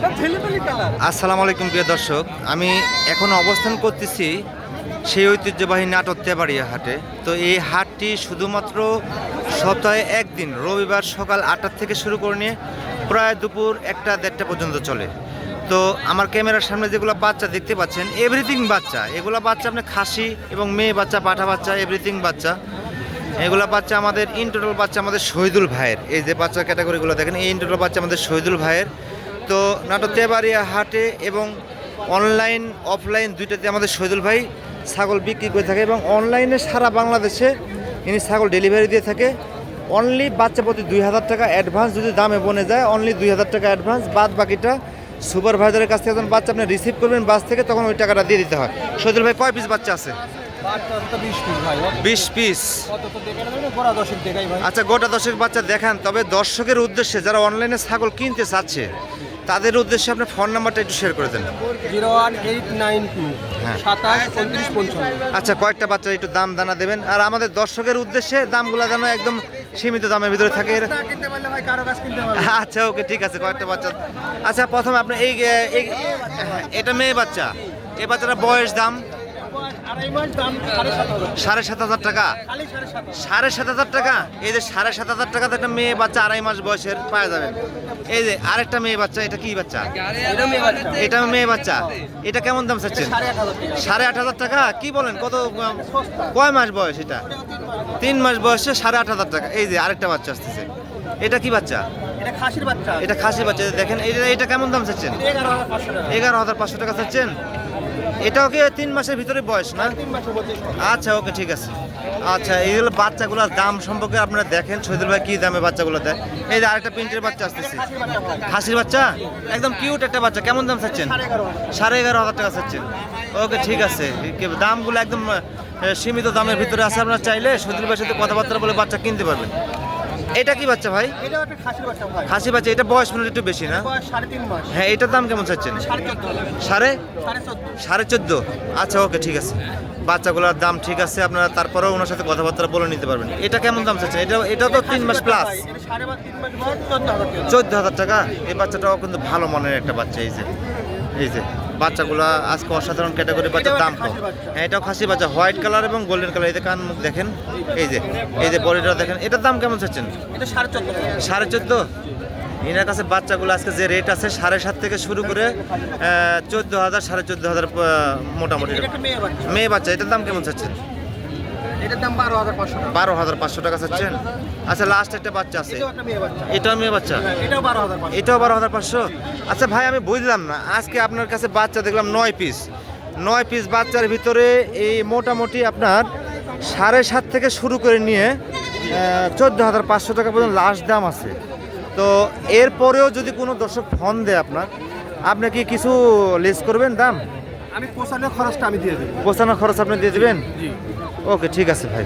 আসসালামু আলাইকুম প্রিয় দর্শক, আমি এখন অবস্থান করতেছি সেই ঐতিহ্যবাহী নাটোর তেবাড়িয়া হাটে। তো এই হাটটি শুধুমাত্র সপ্তাহে একদিন, রবিবার সকাল 8টা থেকে শুরু করে নিয়ে প্রায় দুপুর 1টা-1:30টা পর্যন্ত চলে। তো আমার ক্যামেরার সামনে যেগুলো বাচ্চা দেখতে পাচ্ছেন, এভরিথিং বাচ্চা। এগুলো বাচ্চা আপনি খাসি এবং মেয়ে বাচ্চা, পাঠা বাচ্চা, এভরিথিং বাচ্চা। এগুলো বাচ্চা আমাদের ইন টোটাল বাচ্চা আমাদের শহীদুল ভাইয়ের। এই যে বাচ্চা ক্যাটাগরিগুলো দেখেন, এই ইন টোটাল বাচ্চা আমাদের শহীদুল ভাইয়ের। তো নাটোর তেবাড়িয়া হাটে এবং অনলাইন অফলাইন দুইটাতে আমাদের শহীদুল ভাই ছাগল বিক্রি করে থাকে এবং অনলাইনে সারা বাংলাদেশে ইনি ছাগল ডেলিভারি দিয়ে থাকে। অনলি বাচ্চা প্রতি 2000 টাকা অ্যাডভান্স, যদি দামে বনে যায় অনলি 2000 টাকা অ্যাডভান্স, বাদ বাকিটা সুপারভাইজারের কাছ থেকে যখন বাচ্চা আপনি রিসিভ করবেন বাস থেকে, তখন ওই টাকাটা দিয়ে দিতে হয়। শহীদুল ভাই কয় পিস বাচ্চা আছে? 20 পিস। আচ্ছা, গোটা 10 বাচ্চা দেখান। তবে দর্শকের উদ্দেশ্যে যারা অনলাইনে ছাগল কিনতে চাচ্ছে তাদের উদ্দেশ্যে আপনার ফোন নাম্বারটা একটু শেয়ার করে দেন। 01892 27 35 55। আচ্ছা, কয়েকটা বাচ্চা একটু দাম দানা দেবেন, আর আমাদের দর্শকের উদ্দেশ্যে দামগুলো যেন একদম সীমিত দামের ভিতরে থাকে। আচ্ছা, ওকে, ঠিক আছে, কয়েকটা বাচ্চা। আচ্ছা, প্রথমে আপনি এটা মেয়ে বাচ্চা, এই বাচ্চাটা বয়স দাম 7,500 টাকা। 7,500 টাকা। এই যে 7,500 টাকাতে একটা মেয়ে বাচ্চা 2.5 মাস বয়সের পাওয়া যাবেন। এই যে আরেকটা মেয়ে বাচ্চা, এটা কি বাচ্চা? এটা মেয়ে বাচ্চা। এটা কেমন দাম চাচ্ছেন? 8,500 টাকা। কি বলেন, কত কয় মাস বয়স? এটা 3 মাস বয়সে 8,500 টাকা। এই যে আরেকটা বাচ্চা আসতেছে, এটা কি বাচ্চা? এটা খাসির বাচ্চা। এটা খাসির বাচ্চা। দেখেন, এটা কেমন দাম চাচ্ছেন? 11,500 টাকা চাচ্ছেন। এটাও কি 3 মাসের ভিতরে বয়স না? আচ্ছা, ওকে, ঠিক আছে। আচ্ছা, এইগুলো বাচ্চাগুলোর দাম সম্পর্কে আপনারা দেখেন শহীদুল ভাই কি দামে বাচ্চাগুলো দেয়। এই যে আরেকটা প্রিন্টের বাচ্চা আসতেছে, খাসির বাচ্চা, একদম কিউট একটা বাচ্চা। কেমন দাম চাচ্ছেন? 11,500 টাকা চাচ্ছেন। ওকে, ঠিক আছে। দামগুলো একদম সীমিত দামের ভিতরে আছে। আপনারা চাইলে শহীদুল ভাইয়ের সাথে কথাবার্তা বলে বাচ্চা কিনতে পারবেন। এটা কি বাচ্চা ভাই? খাসি বাচ্চা। এটা বয়স মনে একটু বেশি না? 3.5 মাস। হ্যাঁ, এটার দাম কেমন চাচ্ছেন? 14.5। আচ্ছা, ওকে, ঠিক আছে। বাচ্চাগুলোর দাম ঠিক আছে, আপনারা তারপরেও ওনার সাথে কথাবার্তা বলে নিতে পারবেন। এটা কেমন দাম চাচ্ছেন? এটাও তো 3 মাস প্লাস। 14,000 টাকা। এই বাচ্চাটাও কিন্তু ভালো মানের একটা বাচ্চা। এই যে বাচ্চাগুলো আজকে অসাধারণ ক্যাটাগরি বাচ্চার দাম কম। হ্যাঁ, এটাও খাসি বাচ্চা, হোয়াইট কালার এবং গোল্ডেন কালার। এই যে কান মুখ দেখেন, এই যে বডিটা দেখেন। এটার দাম কেমন চাচ্ছেন? 14.5। এনার কাছে বাচ্চাগুলো আজকে যে রেট আছে 7.5 থেকে শুরু করে 14,000, 14,500 মোটামুটি। মেয়ে বাচ্চা। এটার দাম কেমন চাচ্ছেন? এটার দাম 12,500 টাকা চাচ্ছেন। আচ্ছা, লাস্ট একটা বাচ্চা আছে, এটাও মেয়ে বাচ্চা। এটাও 12,500। আচ্ছা ভাই, আমি বুঝলাম না, আজকে আপনার কাছে বাচ্চা দেখলাম 9 পিস বাচ্চার ভিতরে এই মোটামুটি আপনার 7.5 থেকে শুরু করে নিয়ে 14,500 টাকা পর্যন্ত লাস্ট দাম আছে। তো এরপরেও যদি কোনো দর্শক ফোন দেয় আপনি কি কিছু লেস করবেন দাম? আমি পোষানোর খরচটা আমি দিয়ে দেবো। পোষানোর খরচ আপনি দিয়ে দেবেন? ওকে, ঠিক আছে ভাই।